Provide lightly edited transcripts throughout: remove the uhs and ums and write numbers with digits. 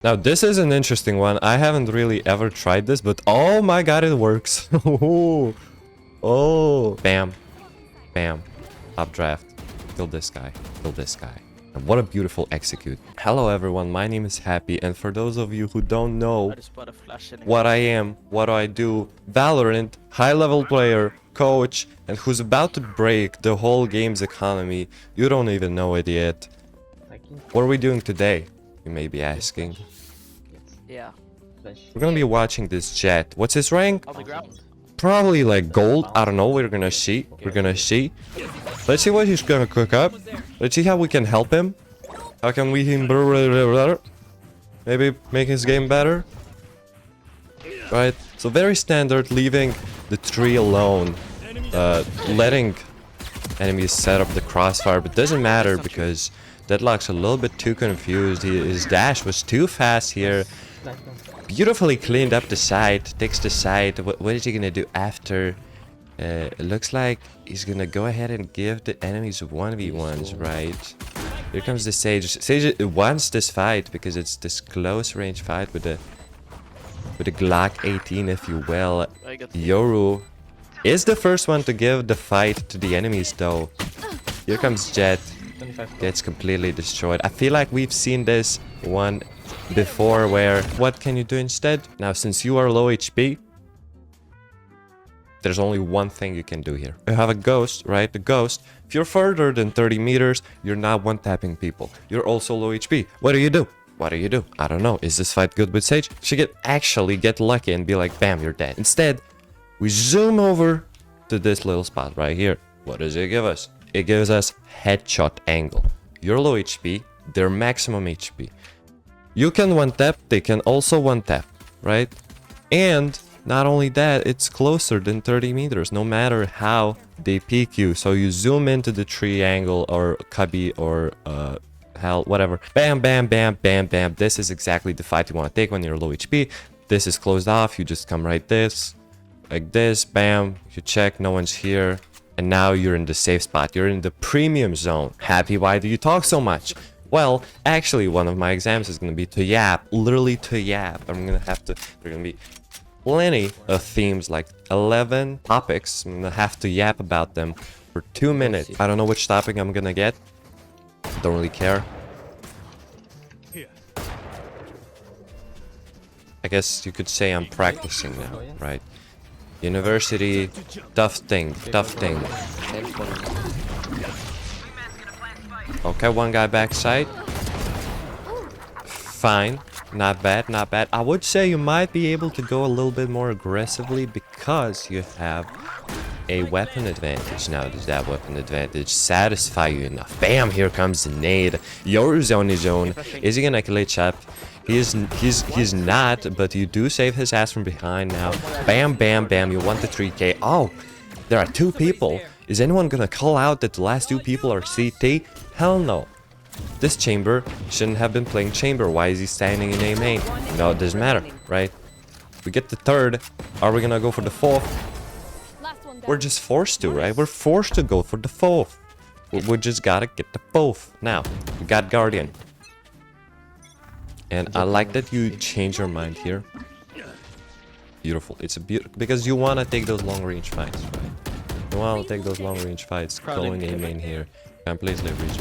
Now this is an interesting one. I haven't really ever tried this, but oh my god, it works. Oh, bam, bam, top draft. Kill this guy, kill this guy. And what a beautiful execute. Hello everyone, my name is Happy, and for those of you who don't know what I am, what I do, Valorant, high-level player, coach, and who's about to break the whole game's economy, you don't even know it yet. What are we doing today, you may be asking? Yeah. We're gonna be watching this Jet. What's his rank? Probably like gold. I don't know. We're gonna see. We're gonna see. Let's see what he's gonna cook up. Let's see how we can help him. How can we maybe make his game better? Right. So very standard, leaving the tree alone, letting enemies set up the crossfire, but doesn't matter because Deadlock's a little bit too confused. His dash was too fast here. Beautifully cleaned up the side, takes the side. What is he gonna do after? It looks like he's gonna go ahead and give the enemies 1v1s, right? Here comes the Sage. Sage wants this fight because it's this close range fight with the Glock 18, if you will. Yoru is the first one to give the fight to the enemies, though. Here comes Jet. Gets completely destroyed. I feel like we've seen this one before where what can you do instead? Now since you are low HP, there's only one thing you can do here. You have a ghost, right? The ghost, if you're further than 30 meters, you're not one-tapping people. You're also low HP. What do you do? What do you do? I don't know. Is this fight good with Sage? She could actually get lucky and be like, bam, you're dead. Instead, we zoom over to this little spot right here. What does it give us? It gives us headshot angle. You're low HP, they're maximum HP. You can one-tap, they can also one-tap, right? And not only that, it's closer than 30 meters, no matter how they peek you. So you zoom into the triangle or cubby or hell, whatever. Bam, bam, bam, bam, bam. This is exactly the fight you want to take when you're low HP. This is closed off, you just come right this, like this, bam. You check, no one's here. And now you're in the safe spot. You're in the premium zone. Happy, why do you talk so much? Well, actually, one of my exams is going to be to yap. Literally to yap. I'm going to have to... There are going to be plenty of themes, like 11 topics. I'm going to have to yap about them for 2 minutes. I don't know which topic I'm going to get. Don't really care. I guess you could say I'm practicing now, right? University, tough thing, tough thing. Okay, one guy backside. Fine, not bad, not bad. I would say you might be able to go a little bit more aggressively because you have a weapon advantage. Now, does that weapon advantage satisfy you enough? Bam, here comes the nade. Yoru's on his own. Is he gonna kill it, chap? He's not, but you do save his ass from behind now. Bam, bam, bam. You want the 3K. Oh, there are two people. Is anyone gonna call out that the last two people are CT? Hell no. This chamber shouldn't have been playing chamber. Why is he standing in A main? No, it doesn't matter, right? We get the third. Are we gonna go for the fourth? We're just forced to, right? We're forced to go for the fourth. We just gotta get the fourth. Now, we got Guardian. And I like that you change your mind here. Beautiful. It's a because you want to take those long range fights, right? You want to take those long range fights. Going A main here. Can please leverage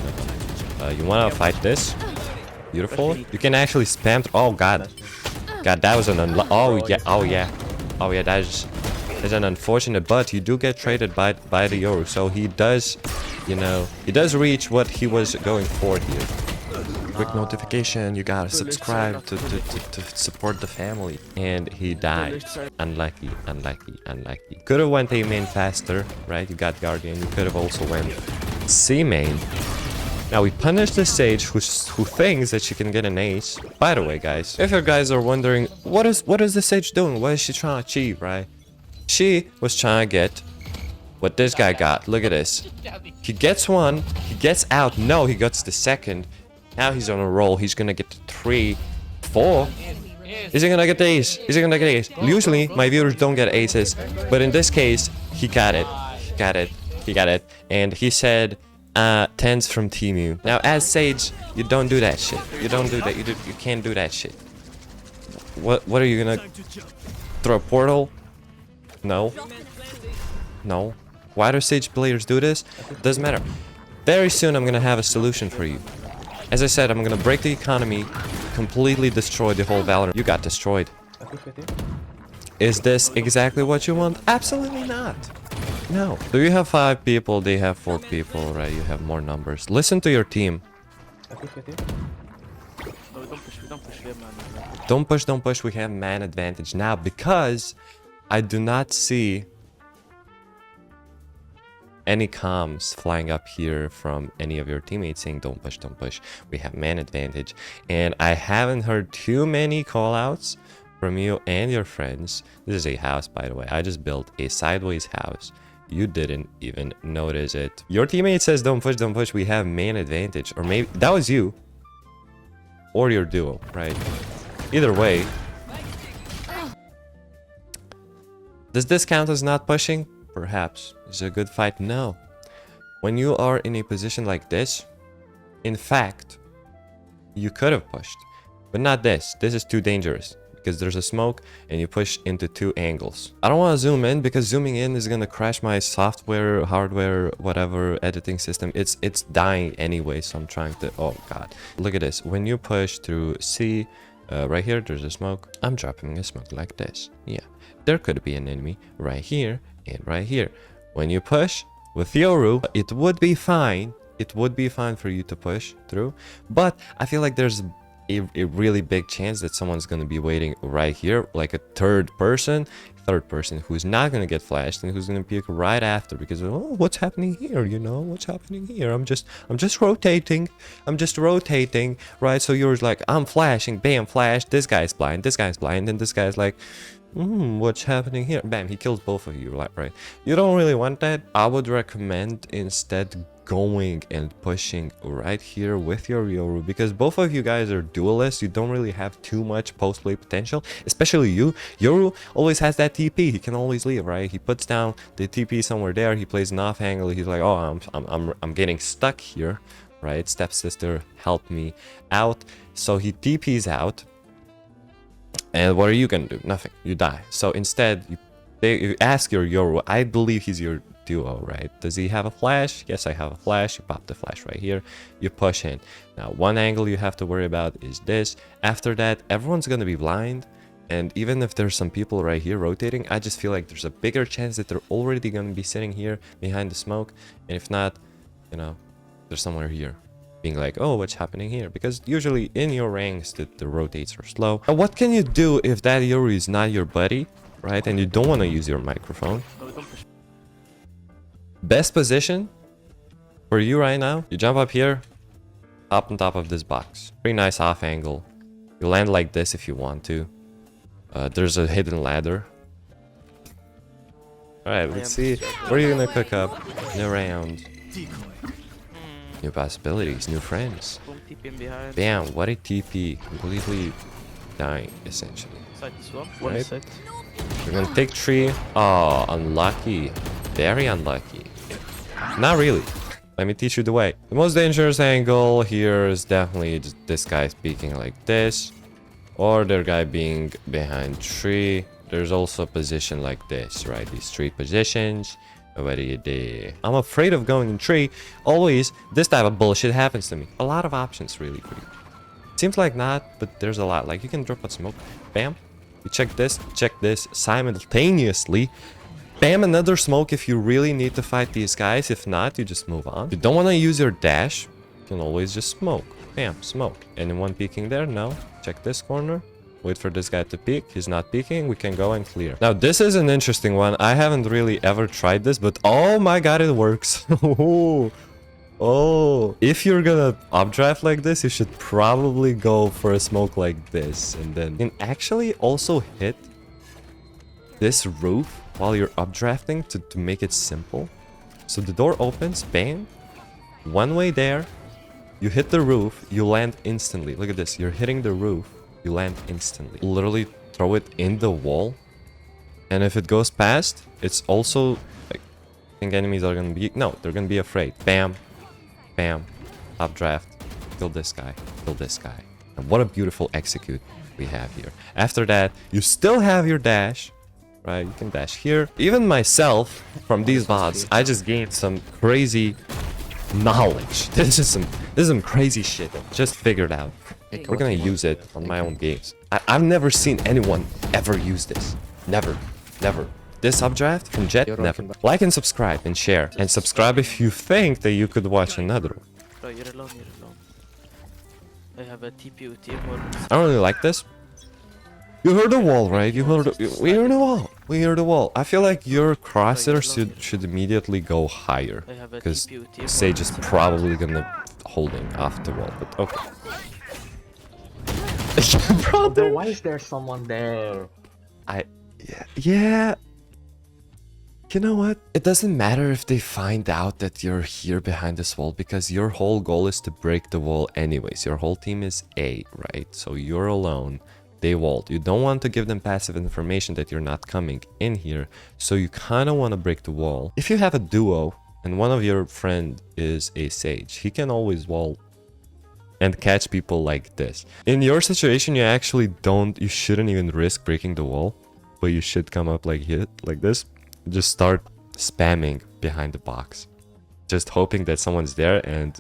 my you want to fight this? Beautiful. You can actually spam. Oh god. God, that was an oh yeah. Oh yeah. Oh yeah. That's an unfortunate, but you do get traded by the Yoru. So he does, you know, he does reach what he was going for here. Quick notification, you gotta subscribe to support the family. And he died. Unlucky, unlucky, unlucky. Could have went A main faster, right? You got Guardian. You could have also went C main. Now we punish the Sage who thinks that she can get an ace. By the way, guys, if you guys are wondering what is the Sage doing? What is she trying to achieve, right? She was trying to get what this guy got. Look at this. He gets one, he gets out. No, he gets the second. Now he's on a roll. He's gonna get 3, 4. Is he gonna get the ace? Is he gonna get ace? Usually my viewers don't get aces, but in this case he got it. He got it. He got it. And he said 10s from Timu. Now as Sage, you don't do that shit. You don't do that. You can't do that shit. What are you gonna throw a portal? No. No. Why do Sage players do this? Doesn't matter. Very soon I'm gonna have a solution for you. As I said, I'm gonna break the economy, completely destroy the whole Valorant. You got destroyed. Is this exactly what you want? Absolutely not. No. Do you have 5 people? They have 4 people, right? You have more numbers. Listen to your team. Don't push, don't push. We have man advantage now because I do not see any comms flying up here from any of your teammates saying don't push, don't push. We have man advantage. And I haven't heard too many callouts from you and your friends. This is a house, by the way. I just built a sideways house. You didn't even notice it. Your teammate says don't push, don't push. We have man advantage. Or maybe that was you. Or your duo, right? Either way. Does this count as not pushing? Perhaps. Is it a good fight? No. When you are in a position like this, in fact, you could have pushed. But not this. This is too dangerous. Because there's a smoke and you push into 2 angles. I don't want to zoom in because zooming in is going to crash my software, hardware, whatever editing system. It's dying anyway, so I'm trying to... Oh, God. Look at this. When you push through C, right here, there's a smoke. I'm dropping a smoke like this. Yeah. There could be an enemy right here and right here. When you push with Yoru, it would be fine. It would be fine for you to push through. But I feel like there's a really big chance that someone's going to be waiting right here, like a third person who's not going to get flashed and who's going to peek right after because, oh, what's happening here? You know, what's happening here? I'm just rotating. Right? So yours like, I'm flashing, bam, flash. This guy's blind, and this guy's like, what's happening here? Bam, he kills both of you, right? You don't really want that. I would recommend instead going and pushing right here with your Yoru because both of you guys are duelists. You don't really have too much post-play potential, especially you. Yoru always has that TP. He can always leave, right? He puts down the TP somewhere there. He plays an off angle. He's like, oh, I'm getting stuck here, right? Stepsister, help me out. So he TPs out. And what are you gonna do? Nothing. You die. So instead, you ask your Yoru. I believe he's your duo, right? Does he have a flash? Yes, I have a flash. You pop the flash right here. You push in. Now, one angle you have to worry about is this. After that, everyone's gonna be blind. And even if there's some people right here rotating, I just feel like there's a bigger chance that they're already gonna be sitting here behind the smoke. And if not, you know, there's somewhere here. Being like, oh, what's happening here? Because usually in your ranks, the rotates are slow. Now, what can you do if that Yoru is not your buddy, right? And you don't want to use your microphone? Best position for you right now, you jump up here, up on top of this box. Pretty nice off angle. You land like this if you want to. There's a hidden ladder. Alright, let's see. What are you gonna cook up? New round. New possibilities, new friends. Bam, what a TP. Completely dying, essentially. Right? We're gonna take tree. Oh, unlucky. Very unlucky. Not really. Let me teach you the way. The most dangerous angle here is definitely just this guy speaking like this. Or their guy being behind tree. There's also a position like this, right? These 3 positions. I'm afraid of going in tree. Always, this type of bullshit happens to me. A lot of options, really, for you. Seems like not, but there's a lot. Like, you can drop a smoke. Bam. You check this simultaneously. Bam, another smoke if you really need to fight these guys. If not, you just move on. If you don't want to use your dash, you can always just smoke. Bam, smoke. Anyone peeking there? No. Check this corner. Wait for this guy to peek. He's not peeking. We can go and clear. Now, this is an interesting one. I haven't really ever tried this, but oh my god, it works. Oh, if you're gonna updraft like this, you should probably go for a smoke like this. And then you can actually also hit this roof while you're updrafting to make it simple. So the door opens, bam. One way there. You hit the roof, you land instantly. Look at this. You're hitting the roof. You land instantly. Literally throw it in the wall. And if it goes past, it's also like, I think enemies are gonna be, no, they're gonna be afraid. Bam, bam, updraft, kill this guy, kill this guy. And what a beautiful execute. we have here. After that, you still have your dash, right? You can dash here. Even myself, from these VODs, I just gained some crazy knowledge. This is some crazy shit I just figured out. We're gonna use it on my own games. I've never seen anyone ever use this. Never. This updraft from Jet, never. Like and subscribe and share. And subscribe if you think that you could watch another one. Bro, you're alone. I have a TP with team. I don't really like this. You heard the wall, right? We heard the wall. I feel like your crosshair should immediately go higher. Because Sage is probably gonna holding off the wall, but okay. Bro, why is there someone there? Yeah. You know what? It doesn't matter if they find out that you're here behind this wall, because your whole goal is to break the wall anyways. Your whole team is A, right? So you're alone. They walled. You don't want to give them passive information that you're not coming in here. So you kind of want to break the wall. If you have a duo and one of your friend is a Sage, he can always wall and catch people like this. In your situation, you actually shouldn't even risk breaking the wall, but you should come up like this. Just start spamming behind the box, just hoping that someone's there, and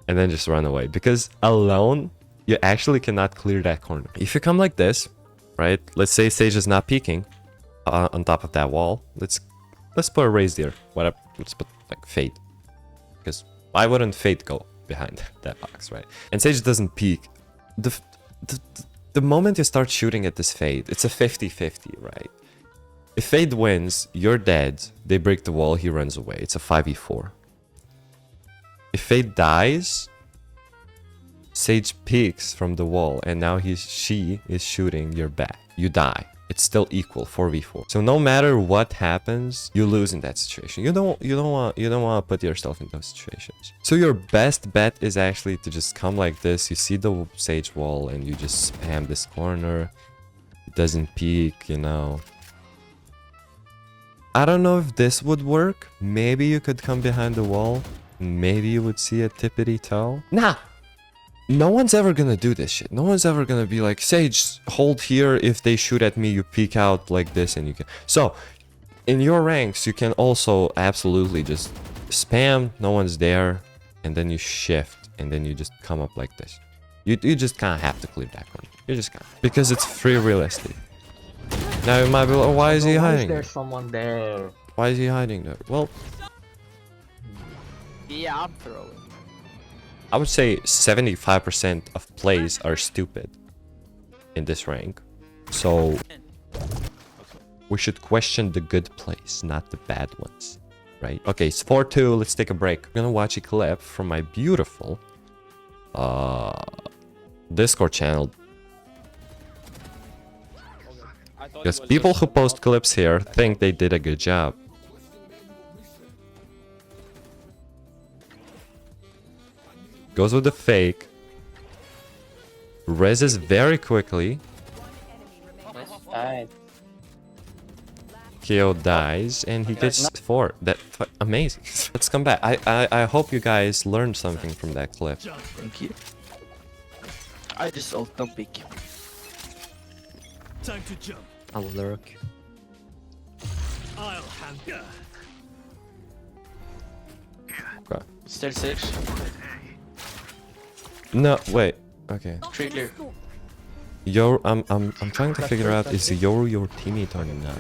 then just run away, because alone you actually cannot clear that corner. If you come like this, right? Let's say Sage is not peeking on top of that wall. Let's put a raise there. Whatever. Let's put like Fade, because why wouldn't Fade go behind that box, right? And Sage doesn't peek. The moment you start shooting at this Fade, it's a 50-50, right? If Fade wins, you're dead. They break the wall, he runs away. It's a 5v4. If Fade dies, Sage peeks from the wall, and now she is shooting your back. You die. It's still equal, 4v4. So no matter what happens, you lose in that situation. You don't want to put yourself in those situations. So your best bet is actually to just come like this. You see the Sage wall, and you just spam this corner. It doesn't peek, you know. I don't know if this would work. Maybe you could come behind the wall. Maybe you would see a tippity toe. Nah! No one's ever gonna do this shit. No one's ever gonna be like, Sage, hold here. If they shoot at me, you peek out like this and you can... So, in your ranks, you can also absolutely just spam, no one's there, and then you shift, and then you just come up like this. You just kind of have to clear that corner. You just can't. Because it's free real estate. Now you might be like, why is he hiding? Why is there someone there? Why is he hiding there? Well, Yeah, I'm throwing. I would say 75% of plays are stupid in this rank. So we should question the good plays, not the bad ones, right? Okay, it's 4-2. Let's take a break. I'm gonna watch a clip from my beautiful Discord channel. Because people who post clips here think they did a good job. Goes with the fake. Reses very quickly. KO dies and he gets 4. Amazing. Let's come back. I hope you guys learned something from that clip. Thank you. I just ult, don't peek. Time to jump. I will lurk. I'll handle. Okay. Still 6. No, wait. Okay. Trigger. Yo, I'm trying to figure out, is Yoru your teammate or not?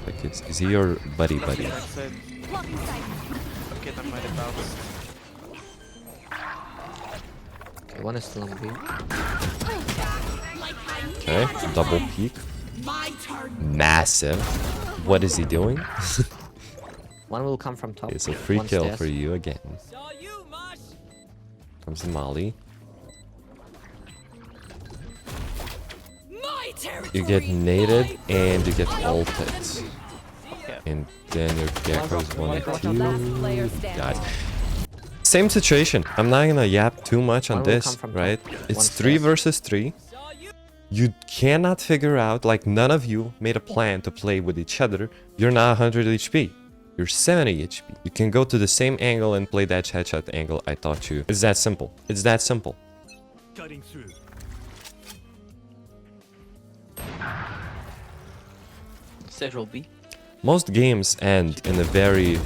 Like, is he your buddy? Okay, that might have bounced. Okay, one is still on B. Okay, double peek. Massive. What is he doing? One will come from top. It's a free One kill stairs. for you again. Comes the Molly. You get naded and you get ulted. And then your Gecko's 1-2. God. Same situation. I'm not gonna yap too much on One will this, come from right? top. It's One 3 stairs. versus 3. You cannot figure out, like, none of you made a plan to play with each other. You're not 100 HP. You're 70 HP. You can go to the same angle and play that headshot angle I taught you. It's that simple. It's that simple. Cutting through. Central B. Most games end in a very...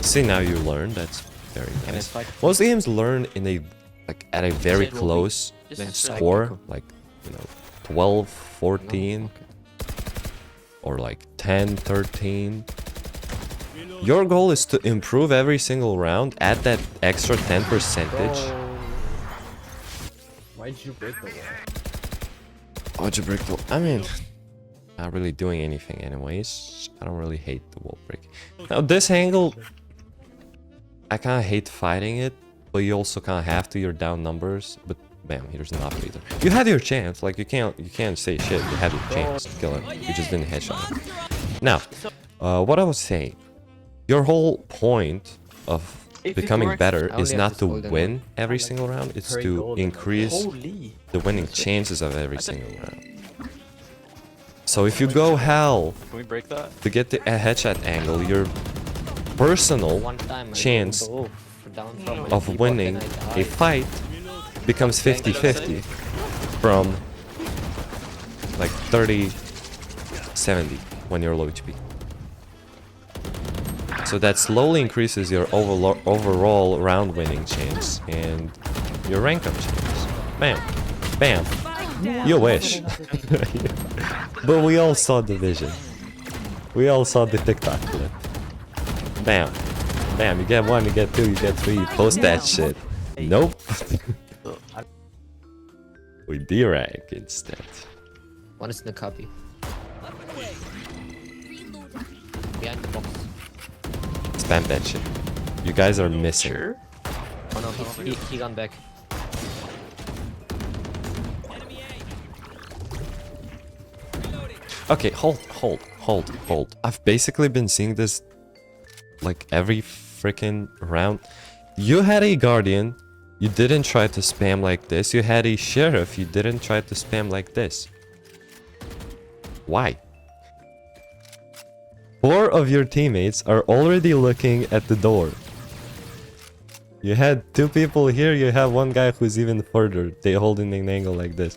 See, now you learn. That's very Can I nice. fight? Most games learn in a like at a very Central B. close Just score, like, you know, 12, 14, No? Okay. or like 10, 13. Your goal is to improve every single round at that extra 10 percentage. Why'd you break the wall? Why'd you break the... I mean, not really doing anything anyways. I don't really hate the wall break. Now this angle, I kind of hate fighting it, but you also kind of have to. You're down numbers, but bam, here's an operator. You had your chance. Like you can't say shit. You had your chance to kill him. You just didn't headshot him. Now, what I was saying, your whole point of If it becoming works, better I is only have not this to golden win one. every single round. It's Very to golden. increase Holy. the winning chances of every single round. So if you go hell Can we break that? to get the headshot angle, your personal One time I chance go down from my of keyboard winning and I a died. fight becomes 50-50 from like 30-70 when you're low HP. So that slowly increases your overall round winning chance and your rank up chance. Bam. Bam. You wish. But we all saw the vision. We all saw the TikTok clip. Bam. Bam. You get 1, you get 2, you get 3. You post that shit. Nope. We D-rank instead. One is in the copy. Behind the box. Spam that shit. You guys are missing. Sure. Oh no, he gone back. Okay, hold. I've basically been seeing this like every freaking round. You had a guardian, you didn't try to spam like this. You had a sheriff, you didn't try to spam like this. Why? 4 of your teammates are already looking at the door. You had 2 people here, you have 1 guy who's even further. They holding an angle like this.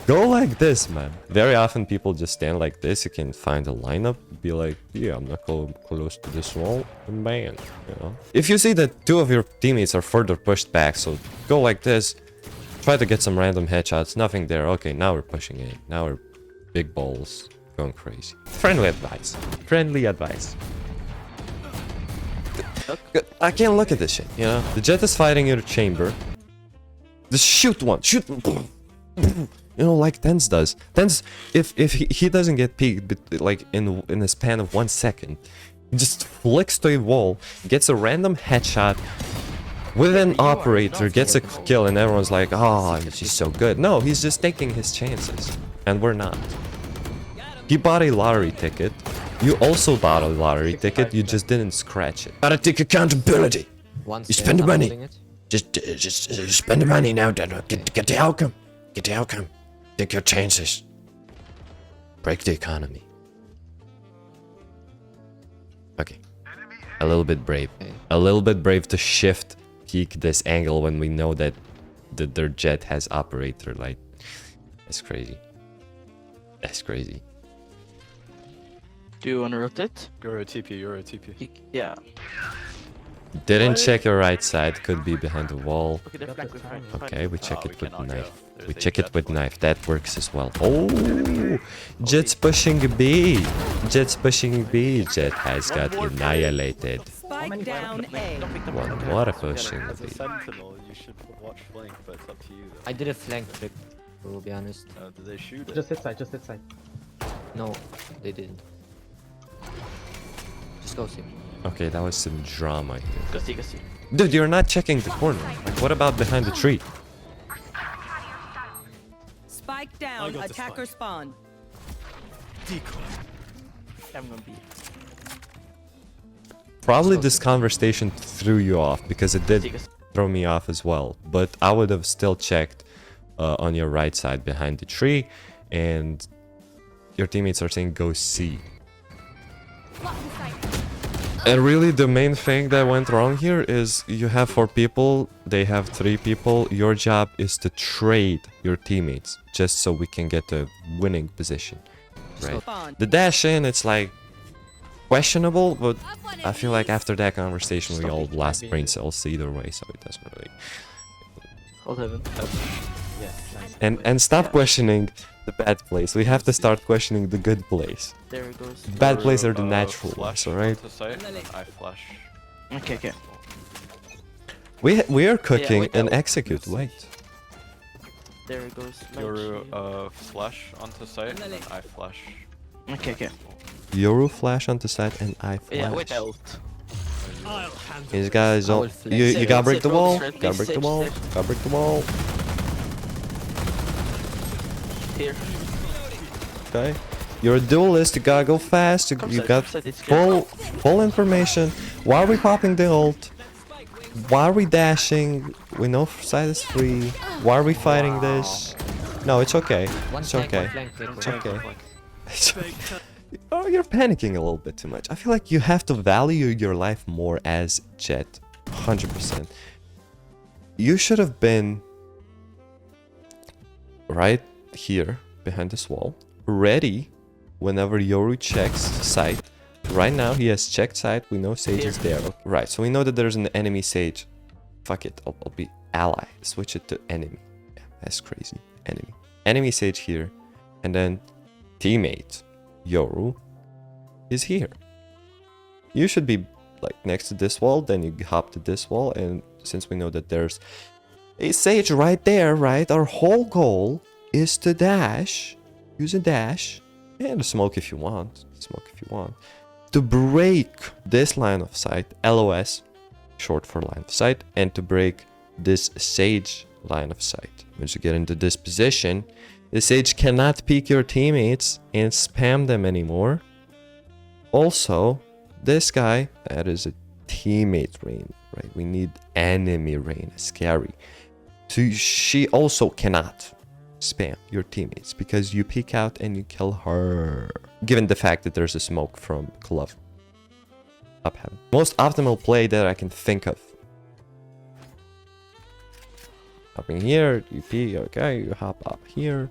Go like this, man. Very often people just stand like this. You can find a lineup, be like, yeah, I'm not going close to this wall, and bang, you know. If you see that 2 of your teammates are further pushed back, so go like this, try to get some random headshots, nothing there. Okay, now we're pushing in. Now we're big balls, going crazy. Friendly advice. Friendly advice. I can't look at this shit, you know. The jet is fighting in a chamber. Just shoot one, shoot one. You know, like Tense does. Tense, if he doesn't get peeked, but like in a span of 1 second, he just flicks to a wall, gets a random headshot with an operator, gets a kill, and everyone's like, "Oh, he's so good." No, he's just taking his chances, and we're not. He bought a lottery ticket. You also bought a lottery ticket. You just didn't scratch it. Gotta take accountability. One You stairs, spend the I'm money. holding it. Just spend the money now, Dad. Get the outcome. Get the outcome. Take your chances. Break the economy. Okay. A little bit brave. Okay. A little bit brave to shift peek this angle when we know that their jet has operator light. That's crazy. That's crazy. Do you want to rotate? Euro TP, Euro TP. Yeah. Didn't What? check your right side. Could be behind the wall. Okay, they're flank, we're fine. Okay, we check we it with cannot go. knife. There's We a check it jet with flank. knife. That works as well. Oh, Jet's pushing B. Jet's pushing B. Jet has got annihilated. Spike down A. One more pushing As a B. sentinel, you should watch flank, but it's up to you. I did a flank trick, to be honest. Did they shoot it? Just this side, just this side. No, they didn't. Just go see. Okay, that was some drama here. Go see, go see. Dude, you're not checking the corner. Like, what about behind the tree? Spike down. got the Attacker spike. spawn. I'm gonna be. Probably this conversation threw you off because it See, did go see. throw me off as well. But I would have still checked on your right side behind the tree, and your teammates are saying go C. And really, the main thing that went wrong here is you have 4 people, they have 3 people. Your job is to trade your teammates just so we can get a winning position. Right? Spawn. The dash in, it's like questionable, but I feel like after that conversation, we all lost brain cells either way, so it doesn't really. Hold heaven. Yeah, nice. And stop questioning the bad plays. We have to start questioning the good plays. There it goes. Bad plays are the natural ones, flash alright? onto site, and then I flash. Okay, okay. We are cooking wait, and that- execute. Wait. There it goes. Yoru flash onto site, and then I flash. Okay, okay. Yoru flash onto side and I flash. Yeah, wait, ult. These guys I all. will flash. You gotta break the Sit, wall. sit, Gotta break the sit, wall. sit. Gotta break the wall. Here. Okay. You're a duelist. You gotta go fast. You got It's good. full information. Why are we popping the ult? Why are we dashing? We know side is free. Why are we fighting this? No, it's okay. One It's flank, okay. one flank, wait, It's wait. okay. It's okay. Oh, you're panicking a little bit too much. I feel like you have to value your life more as Jet. 100%. You should have been right here behind this wall, ready whenever Yoru checks site. Right now he has checked site. We know Sage is there. Right, so we know that there's an enemy Sage. Fuck it, I'll be ally. Switch it to enemy. Yeah, that's crazy. Enemy. Enemy Sage here. And then teammate Yoru is here. You should be like next to this wall, then you hop to this wall, and since we know that there's a Sage right there, right? Our whole goal is to dash. Use a dash. And a smoke if you want. Smoke if you want. To break this line of sight, LOS, short for line of sight, and to break this Sage line of sight. Once you get into this position, the Sage cannot peek your teammates and spam them anymore. Also, this guy, that is a teammate rain, right? We need enemy rain, scary. So she also cannot spam your teammates because you peek out and you kill her. Given the fact that there's a smoke from Glove up heaven. Most optimal play that I can think of. Hopping here, you peek, okay, you hop up here.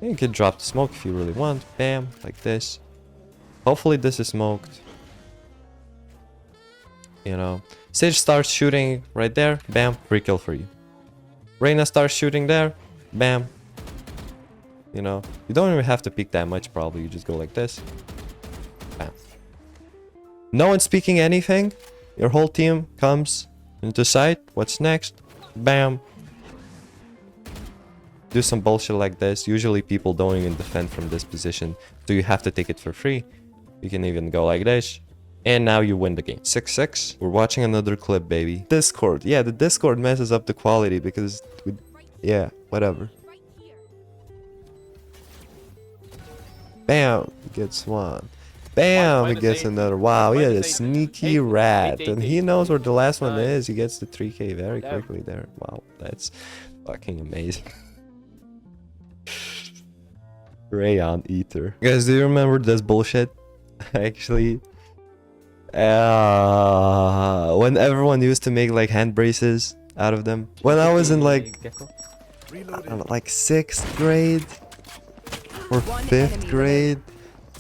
And you can drop the smoke if you really want. Bam, like this. Hopefully this is smoked. You know. Sage starts shooting right there. Bam, free kill for you. Reyna starts shooting there. Bam. You know, you don't even have to peek that much probably. You just go like this. Bam. No one's speaking anything. Your whole team comes into sight. What's next? Bam. Do some bullshit like this. Usually people don't even defend from this position. So you have to take it for free. You can even go like this. And now you win the game. 6-6. We're watching another clip, baby. Discord. Yeah, the Discord messes up the quality because... yeah, whatever. Bam! Gets one. Bam! He gets another. Wow, he had a sneaky rat. And he knows where the last one is. He gets the 3k very quickly there. Wow, that's fucking amazing. Rayon Eater. Guys, do you remember this bullshit? Actually... when everyone used to make like hand braces out of them. When I was in like, I don't know, like 6th grade or 5th grade.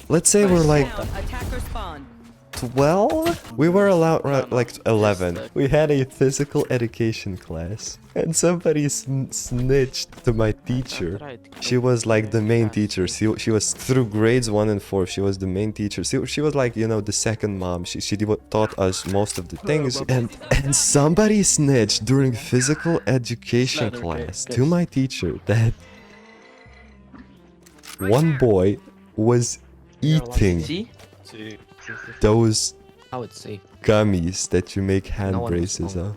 Let's say we're like Down. Attacker spawn. 12? We were allowed like 11. We had a physical education class. And somebody snitched to my teacher. She was like the main teacher. She was through grades 1 and 4. She was the main teacher. She was like, you know, the second mom. She taught us most of the things. And somebody snitched during physical education class to my teacher that one boy was eating See? See, those I would say. gummies that you make hand No one was braces wrong. of.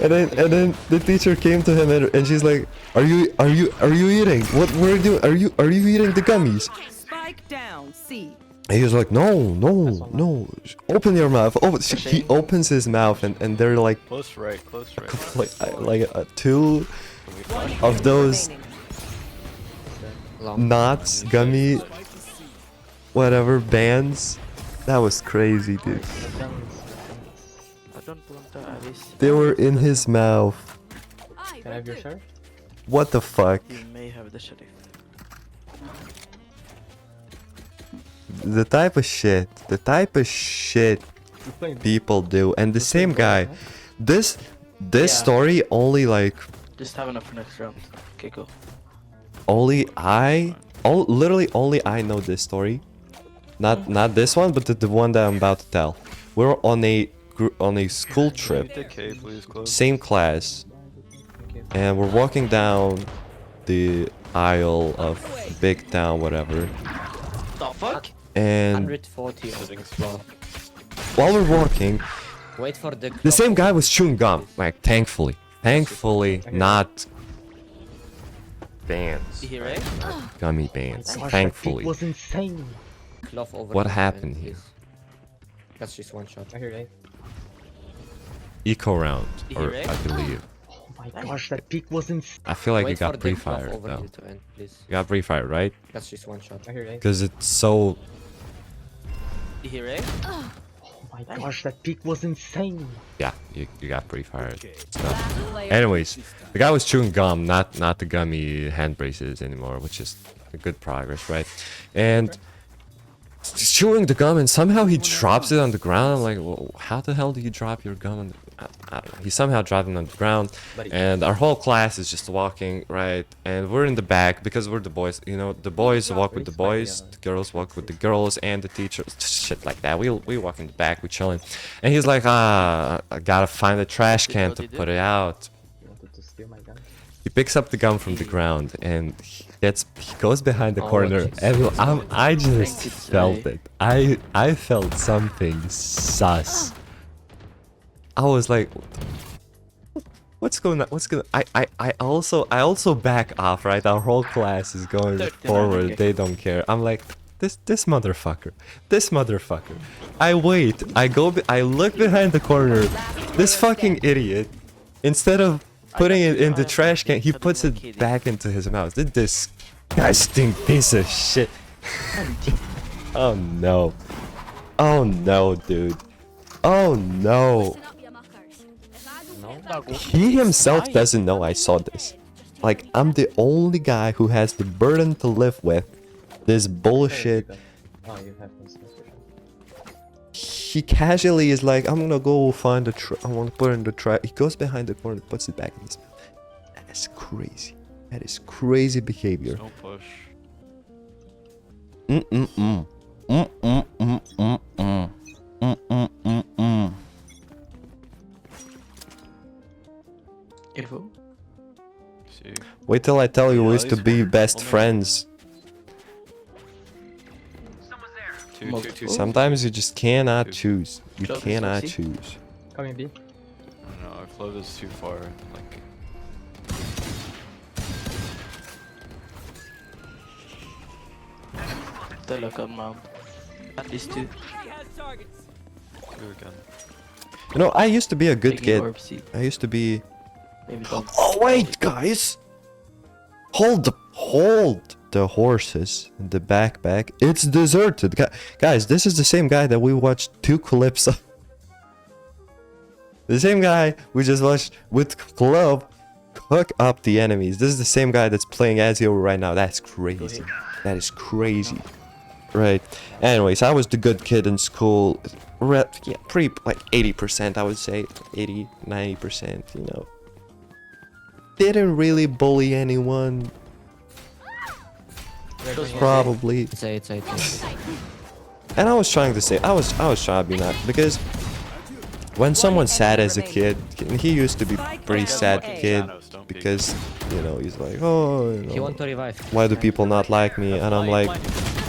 And then the teacher came to him and she's like, "Are you eating? What were you doing? Are you eating the gummies?" Spike down. C. And he was like, "No. Open your mouth." He opens his mouth and they're like close right, close right. two Can we flash? of those. Remaining. Long. knots, gummy, whatever bands. That was crazy, dude. I don't want the Alice. They were in his mouth. Can I have your sheriff? What the fuck? You may have the sheriff. The type of shit You playing? people do, and the same guy. This Yeah. story only like Just have enough for next round. Okay, go. literally only I know this story. Not this one, but the one that I'm about to tell. We're on a school trip, Take K, please, close. same class, and we're walking down the aisle of big town, whatever. The fuck? And 140 on the floor. while we're walking, Wait for the. the same guy was chewing gum. Like, thankfully, not bands, You hear it? gummy bands. Gosh, that Thankfully. peak was insane. Cloth over What the happened vent, here? please. That's just one shot. I hear A. Eco round, You or hear it? I believe. Oh my gosh, that peak was insane. I feel like Wait you got for the cloth pre-fired over though. you to end, please. You got pre-fired, right? That's just one shot. I hear A. Because it's so. You hear it? Oh my gosh, that peak was insane. Yeah, you got pre-fired. Last player. Anyways, the guy was chewing gum, not the gummy hand braces anymore, which is a good progress, right? And he's chewing the gum, and somehow he drops it on the ground. I'm like, well, how the hell do you drop your gum? I don't know. He somehow dropped it on the ground, and our whole class is just walking, right? And we're in the back because we're the boys. You know, the boys walk with the boys, the girls walk with the girls, and the teachers, shit like that. We walk in the back, we chilling, and he's like, I gotta find a trash can to put it out. You wanted to steal my gun? He picks up the gum from the ground and he goes behind the Oh, corner, Jesus. and I just Thank you, felt Jay. it. I felt something sus. I was like, what's going on? What's going? I also back off, right? Our whole class is going 39, forward. okay. They don't care. I'm like, this motherfucker. I wait. I look behind the corner. This fucking idiot, instead of putting it in the trash can, he puts it back into his mouth. This disgusting piece of shit. Oh no. Oh no, dude. Oh no. He himself doesn't know I saw this. Like, I'm the only guy who has the burden to live with this bullshit. Oh, you have this. He casually is like, I'm gonna go find the I want to put it in the trash. He goes behind the corner, puts it back in his mouth. That is crazy. That is crazy behavior. No push. Mm-mm-mm. Mm-mm-mm-mm-mm. Mm-mm-mm-mm. Careful. See. Wait till I tell you we Yeah, used to these be were best almost- friends. Two. Sometimes you just cannot choose. You Close, cannot see? choose. Coming B. I don't know, if love is too far, like... Telecom mom. At least two. Good again. You know, I used to be a good Taking kid. orb C. I used to be. Maybe don't. Oh wait, guys! Hold the horses in the backpack. It's deserted, guys. This is the same guy that we watched 2 clips of. The same guy we just watched with Club cook up the enemies. This is the same guy that's playing Azio right now. That's crazy. That is crazy. Right. Anyways, I was the good kid in school. Yeah, pretty like 80%, I would say. 80, 90%, you know. Didn't really bully anyone. Probably. It's A, it's A, it's A. And I was trying to say, I was trying to be nice, because when someone's sad as a kid, he used to be pretty sad kid, because, you know, he's like, oh, you He know, want to revive. why do people not like me? And I'm like,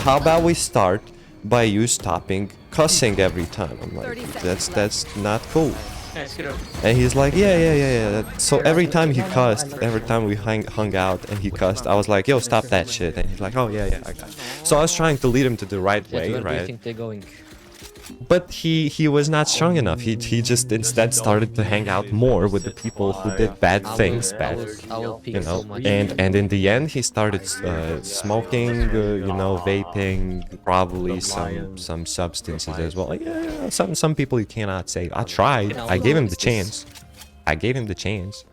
how about we start by you stopping cussing every time? I'm like, that's not cool. Nice, get up. And he's like, yeah. So every time he cussed, every time we hung out and he cussed, I was like, yo, stop that shit. And he's like, oh yeah, I got it. So I was trying to lead him to the right Jet, way, where do you right? think they're going? But he was not strong enough. He just instead started to hang out more with the people who did bad things, I will peek you know. so much. And in the end, he started smoking, you know, vaping, probably some substances as well. Yeah, some people you cannot say. I tried. I gave him the chance. I gave him the chance.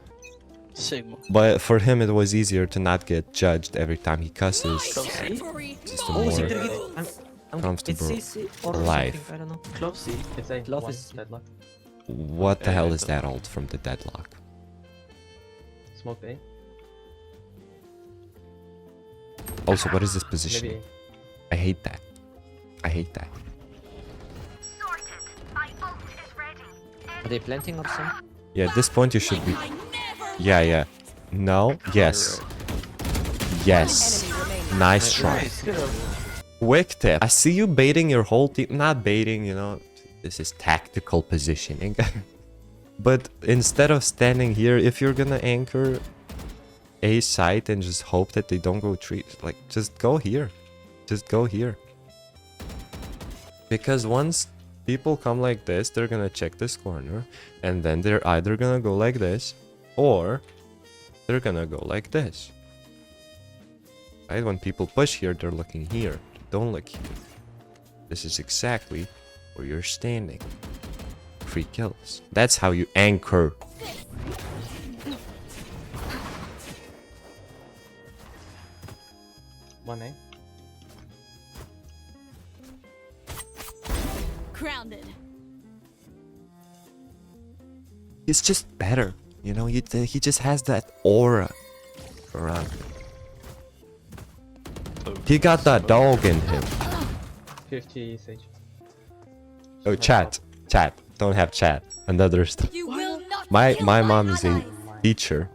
Sigma. But for him, it was easier to not get judged every time he cusses. Close C. Just a Oh, more I'm comfortable it's CC or life. something, I don't know. Close C. It's a Love one is- deadlock. What the hell is that ult from the deadlock? Smoke A. Also, what is this Maybe positioning? A. I hate that. I hate that. Are they planting or something? Yeah, at this point you should be... Yeah, yeah. No? Yes. Yes. Enemy remaining. Nice try. Quick tip. I see you baiting your whole team. Not baiting, you know. This is tactical positioning. But instead of standing here, if you're gonna anchor a site and just hope that they don't go tree, like, just go here. Just go here. Because once people come like this, they're gonna check this corner, and then they're either gonna go like this, or they're gonna go like this. Right? When people push here, they're looking here. Don't look here. This is exactly where you're standing. 3 kills. That's how you anchor. One A. Grounded. He's just better. You know, he just has that aura around him. He got that dog in him. 50 Sage. Oh, chat. Chat. Don't have chat. Another stuff. You will not My kill mom is a ally. teacher.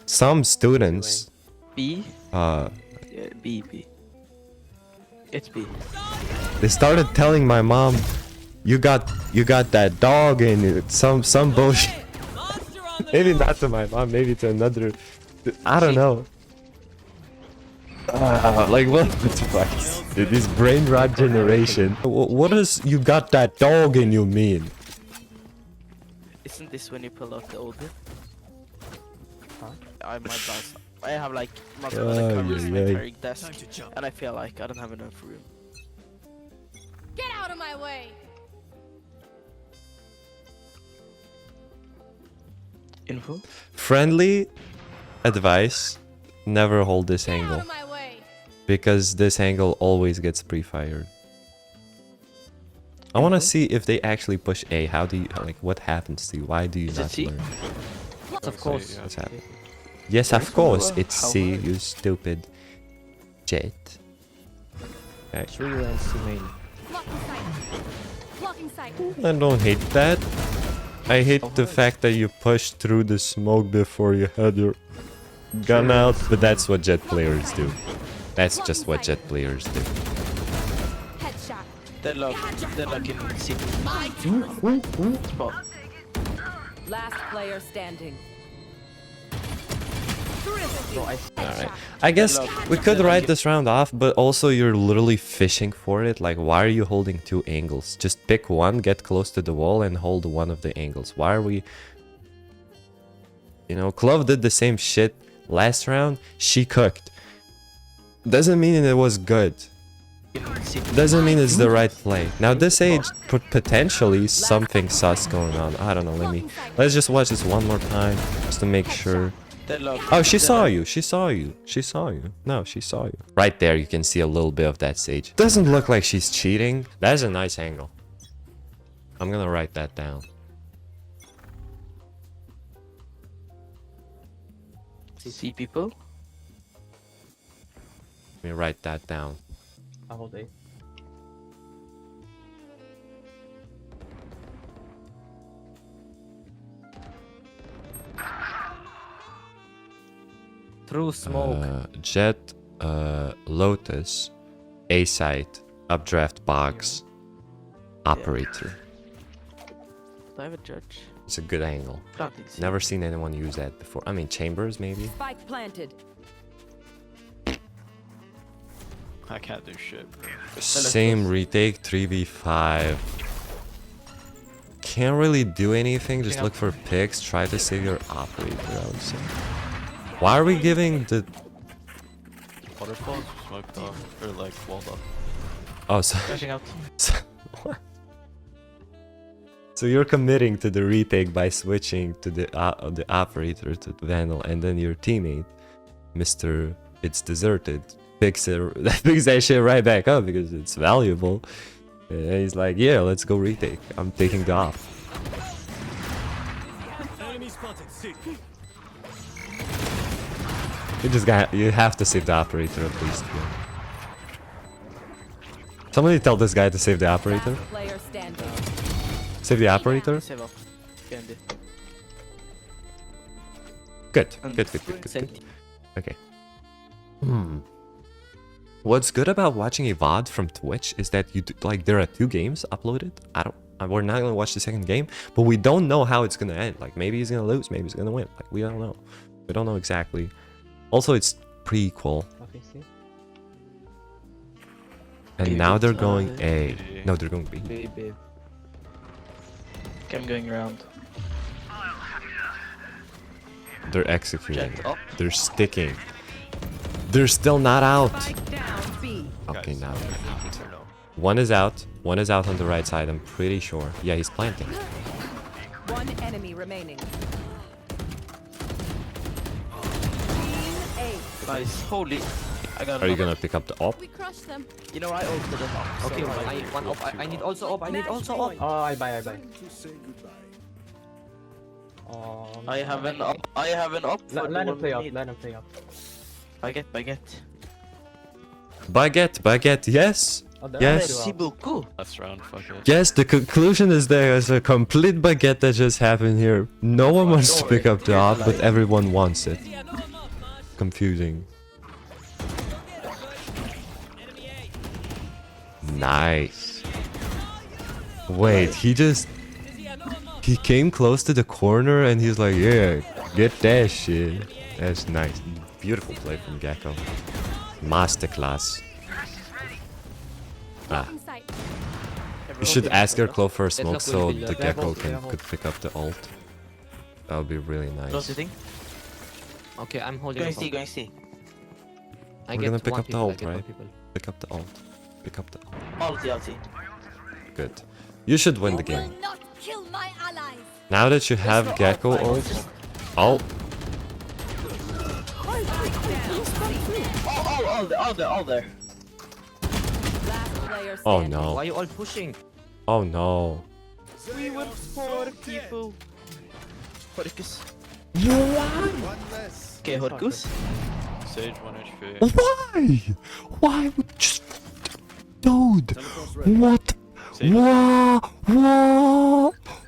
Some students, B. uh, Yeah, B. B. It's B. they started telling my mom, you got that dog in it. Some bullshit. Maybe not to my mom, maybe to another. I don't know. Like what the fuck? Dude, this brain rot generation. What does you got that dog in you mean? Isn't this when you pull out the old bit? Huh? I might bounce. I have like multiple Oh, covers in my yeah, yeah. entire desk, and I feel like I don't have enough room. Get out of my way. Info? Friendly advice: never hold this Get out angle of my way. because this angle always gets pre-fired. I want to see if they actually push A. How do you like? What happens to you? Why do you Is it not C? learn? Of course. What's happening? Yes, of course. It's How C. hard? You stupid jet. Okay. 3 and C main. Blocking sight. Blocking sight. I don't hate that. I hate the fact that you pushed through the smoke before you had your gun out, but that's what jet players do. That's just what jet players do. Headshot. Deadlock in C. Spot. Last player standing. Alright. I guess we could write this round off, but also you're literally fishing for it. Like, why are you holding 2 angles? Just pick one, get close to the wall, and hold one of the angles. Why are we... You know, Clove did the same shit last round. She cooked. Doesn't mean it was good. C. Doesn't mean it's the right play. Now this age, potentially something sus going on. I don't know, let's just watch this one more time, just to make sure. Deadlock. Oh, she saw Deadlock. you, she saw you, she saw you. No, she saw you. Right there, you can see a little bit of that Sage. Doesn't look like she's cheating. That's a nice angle. I'm gonna write that down. C people. Let me write that down. I hold A. Through smoke. Jet, Lotus, A site, updraft box, operator. Do I have a judge? It's a good angle. Planting C. Never seen anyone use that before. I mean, chambers maybe. Spike planted. I can't do shit, bro. Same retake, 3v5. Can't really do anything, just look for picks, try to save your operator, I would say. Why are we giving the... Waterfall, smoked off, or like walled up. Oh, so... Flashing out. So you're committing to the retake by switching to the operator to Vandal, and then your teammate, Mr. It's Deserted, picks that shit right back up because it's valuable. And he's like, yeah, let's go retake. I'm taking the op. You have to save the operator at least. Yeah. Somebody tell this guy to save the operator. Last player standing. Save the operator. Save up. Candy. Good. Good. Okay. What's good about watching a VOD from Twitch is that like there are 2 games uploaded. We're not gonna watch the second game, but we don't know how it's gonna end. Like maybe he's gonna lose, maybe he's gonna win. Like we don't know. We don't know exactly. Also, it's prequel. Nothing C. And now they're going A. No, they're going B. Baby. Okay, I'm going around. They're executing. Jet up. They're sticking. They're still not out. Spike down B. Okay, now they're out. No. One is out. One is out on the right side, I'm pretty sure. Yeah, he's planting. One enemy remaining. Team A. Nice. Holy. I got Are you another. gonna pick up the op? We crushed them. You know, I ulted them up. Okay, so I need one op. I need also op. I need also op. Oh, I buy. I have an up. I have an up. for the Let him one play we up. need. Let him play up. Baguette. Baguette, yes. Oh, there Yes. are 2 Merci up. beaucoup. Last round, fuck it. Yes, the conclusion is there is a complete baguette that just happened here. No one wants to pick up the op, but everyone wants it. Confusing. Nice. Wait, he came close to the corner and he's like, yeah, get that shit. That's nice. Beautiful play from Gecko. Masterclass. Ah. Blocking sight. You should ask your Clove for a smoke look, so we'll be the left. Gecko Careful. could pick up the ult. That would be really Close nice. the thing. Okay, I'm holding. Going the C, op. going C. I We're get gonna pick one up the people, I ult, get one right? people. Pick up the ult. Pick up the ult. Ulti. Good. You should win the You will game. not kill my allies. Now that you have Gecko ult. Oh, All there. Last player oh standing. no. Why are you all pushing? Oh no. We were poor people. Horkus. Okay, Horkus. Sage 1 HP. Why? Why would just... Dude. What? Sage.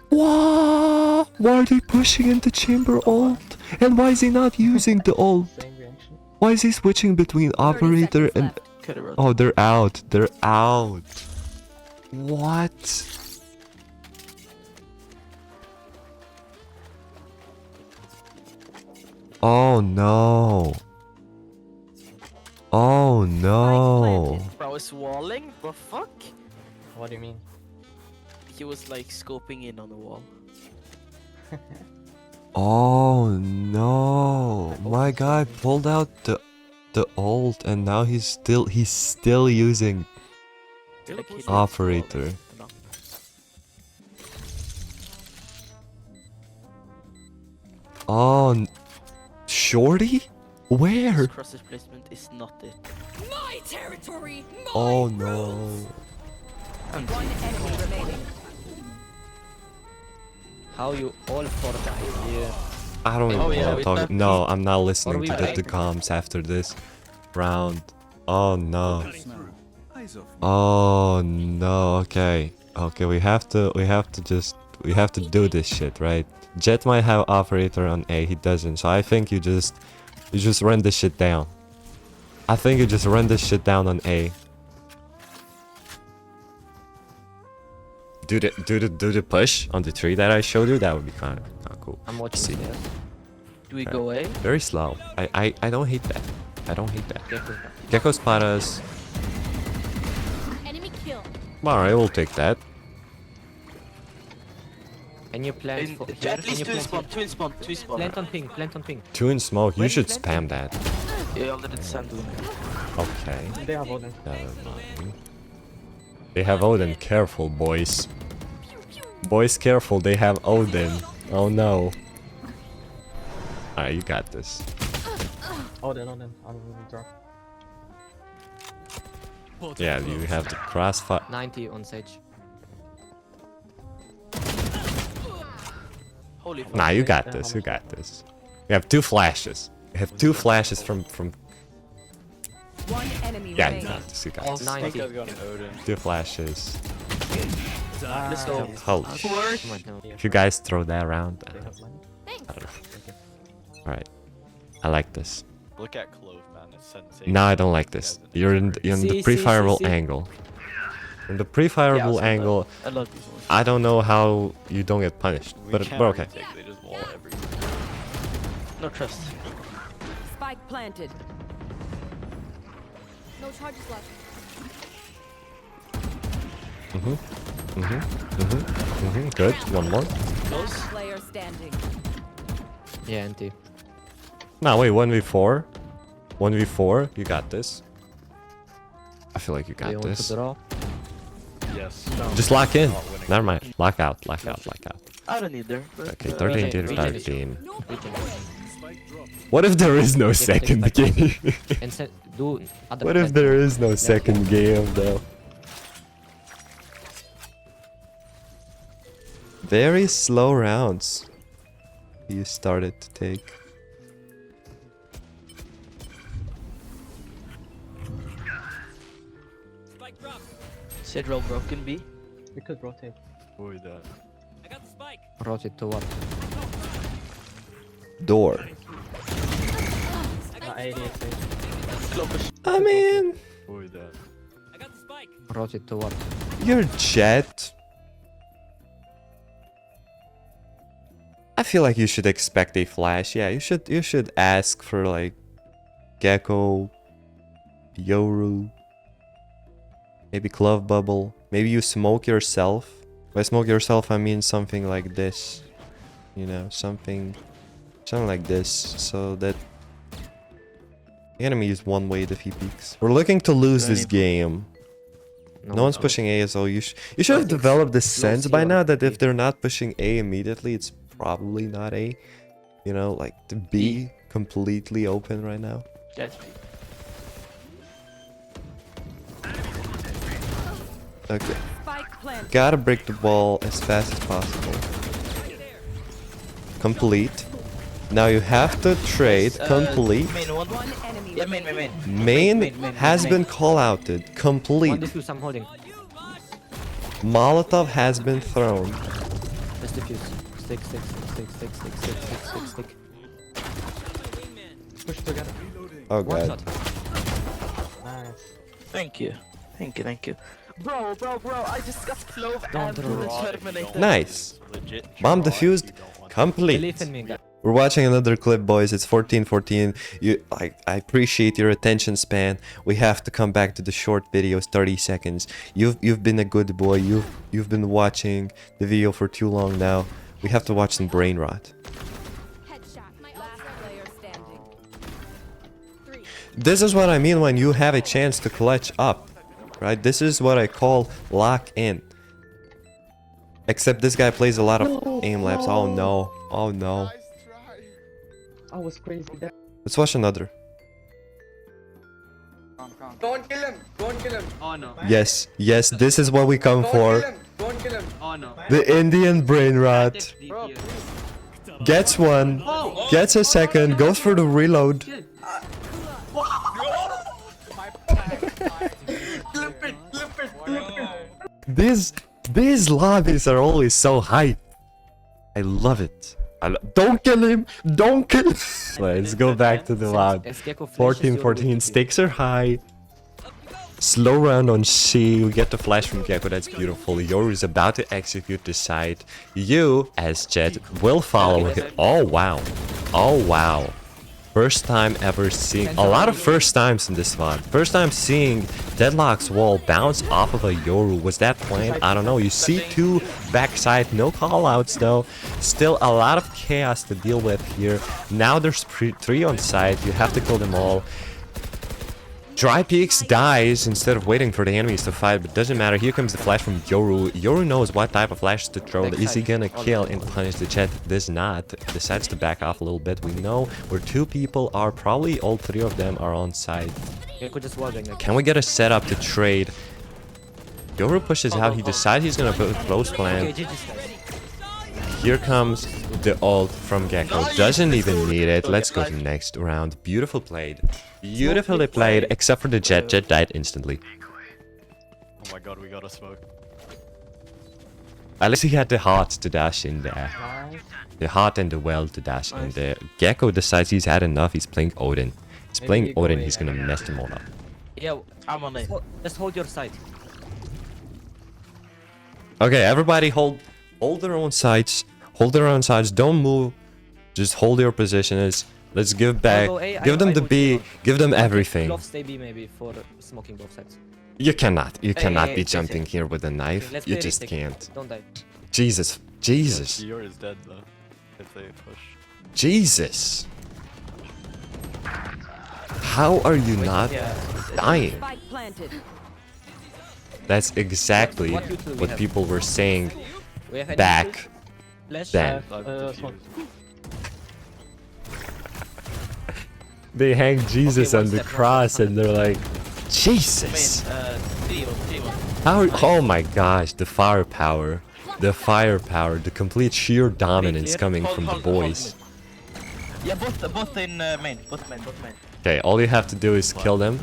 Why are they pushing into chamber ult? And why is he not using the ult? Same reaction. Why is he switching between 30 operator seconds and... left. Could have Oh, they're out. They're out. What? Oh no. Oh no. Bro, I was walling? The fuck? What do you mean? He was like scoping in on the wall. Oh no. My guy pulled out the ult and now he's still using Like, he did operator. walling. No. Oh, Shorty? Where? His cross's placement is not it. My territory. My Oh rules. no. One enemy remaining. How you all four died here? I don't even Oh, yeah, want to we talk. left. No, I'm not listening we to the back? comms after this round. Oh no. Oh no. Okay. Okay, we have to do this shit, right? Jet might have operator on A, he doesn't. So I think you just run this shit down. I think you just run this shit down on A. Do the push on the tree that I showed you. That would be kind of cool. I'm watching See. stairs. Do we go A? Very slow. I don't hate that. I don't hate that. Gecko. Gecko spot us. Alright, we'll take that. Can you plant for here? At Can least you two plant spawn, here? two spawn, two spawn. Plant on ping, plant on ping. Two in smoke. You When should you spam that. Yeah, already sent one. Okay. They have Odin. Never mind. They have Odin. Careful, boys. Boys, careful. They have Odin. Oh no. Alright, you got this. Odin. I'll drop. Yeah, you have the crossfire. 90 on Sage. Holy fuck. Nah, you got this. You got this. You have two flashes. You have two flashes from. One enemy Yeah, you remaining. got this. You got Oh, this. 90. Odin. Two flashes. Let's go. Holy shit. Come on, no. If you guys throw that around, They have money. I don't know. Alright. I like this. Look at Clove, man. It's sensation. No, I don't like this. You're in the See, pre-fireable see. angle. In the pre-fireable angle, I love these ones. I don't know how you don't get punished. We But can't okay. retake, they just wall everything. No trust. Spike planted. No charges left. Good. One more. Last player standing. Yeah, NT. No, wait. 1v4. 1v4. You got this. I feel like you Do you got want this. to draw? Yes. Just lock in. Not winning. Never mind. Lock out. Lock out. Lock out. I don't need there. But, Okay. 13 to Regen. 13. Regen. What if there is no take second back. game? And do other What if plant. there is no second game though? Very slow rounds you started to take. Sidrel broken B. We could rotate. Avoid that. Rotate to what? Door. 80 Sage. Clovis. I mean, Avoid that. Rotate to what? your jet. I feel like you should expect a flash. Yeah, you should ask for like Gecko, Yoru, maybe Glove Bubble. Maybe you smoke yourself. By smoke yourself, I mean something like this. You know, something like this, so that the enemy is one way if he peeks. We're looking to lose this game. No one's pushing A, so you should have developed the sense by now that if they're not pushing A immediately, it's probably not A. You know, like the B completely open right now. That's B. Okay, Spike planted. gotta break the wall as fast as possible. Complete. Now you have to trade. Complete. Main one. One enemy Yeah, remaining. main. Main has been call outed. One Complete. defuse, I'm holding. Molotov has been thrown. Let's defuse. Stick. Push together. Oh One god. shot. Nice. Thank you. Bro, I just got Clove Don't and throw the it. Terminator. Nice. Legit. Bomb draw defused. if you don't want to. Complete. Believe in me, guys. We're watching another clip, boys. It's 14:14. I appreciate your attention span. We have to come back to the short videos, 30 seconds. You've been a good boy. You've been watching the video for too long now. We have to watch some brain rot. Headshot. My Last ultra. player standing. 3. This is what I mean when you have a chance to clutch up, right? This is what I call lock in. Except this guy plays a lot of aim labs. Oh no. Oh no. I was crazy. That Let's watch another. Don't kill him! Don't kill him! Oh no. Yes, this is what we come Don't for. kill him! Don't kill him! Oh no. The Indian brain rot. Bro. Gets one, gets a second, goes for the reload. These lobbies are always so hype. I love it. Don't kill him! Don't kill him! Let's go back to the lab. 14-14, stakes are high. Slow round on C. We get the flash from Gecko. That's beautiful. Yoru is about to execute the side. You, as Jet, will follow him. Oh wow. Oh wow. first time ever seeing a lot of first times in this VOD. First time seeing Deadlock's wall bounce off of a Yoru. Was that planned? I don't know. You see two backside, no callouts though. Still a lot of chaos to deal with here. Now there's three on site. You have to kill them all. Dry Peaks dies instead of waiting for the enemies to fight, but doesn't matter. Here comes the flash from Yoru. Yoru knows what type of flash to throw. Is he gonna kill and punish the Jet? Does not. Decides to back off a little bit. We know where two people are. Probably all three of them are on site. You could just wall gang. Can we get a setup to trade? Yoru pushes out. He decides he's gonna put a close plan. Okay, GG's guys. Here comes the ult from Gecko. Doesn't even need it. Let's go to the next round. Beautiful played. Beautifully played, except for the Jet. Jet died instantly. Oh my god, we got a smoke. At least he had the heart to dash in there. Nice. The heart and the well to dash in there. Gecko decides he's had enough. He's playing Odin. He's Maybe playing you go Odin. in. He's gonna mess them all up. Yeah, I'm on it. just hold your side. Okay, everybody hold their own sides. Hold their own sides. Don't move. Just hold your positions. Let's give back. I'll go A, Give them I the go B. to- Give them everything. Love stay B maybe for smoking both sides. You cannot. You cannot hey, be hey, jumping hey. here with a knife. Let's You play just retake. can't. Don't die. Jesus. Jesus. Yor is dead though. If they push. Jesus. How are you not dying? Spike planted. That's exactly What util we what have? people were saying We have any back flash? then. Smoke. They hang Jesus one on the step, cross and they're like, Jesus. How? Oh my gosh, the firepower. The firepower, the complete sheer dominance clear. coming from the boys. Yeah, both in main. Both main. Okay, all you have to do is kill them.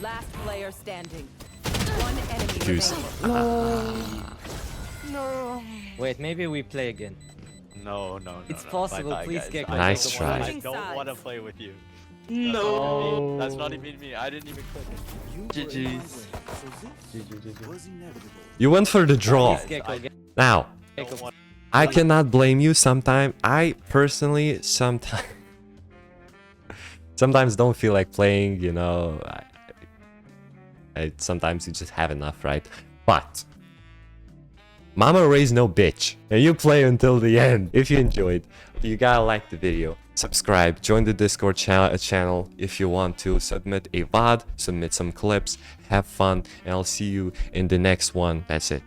Last player standing. One enemy Juice. remaining. Wait, maybe we play again. No, no, no. It's no. possible, Bye-bye, please guys. get I Nice don't try. wanna- I Switching don't want to sides. play with you. No. That's not even me. I didn't even click. GG's. You went for the draw. Please, Gecko, Now, Gecko. Don't want- I cannot blame you sometimes. I personally sometimes don't feel like playing, you know. Sometimes you just have enough, right? But Mama raised no bitch, and you play until the end. If you enjoyed, you gotta like the video, subscribe, join the Discord channel if you want to, submit a VOD, submit some clips, have fun, and I'll see you in the next one. That's it.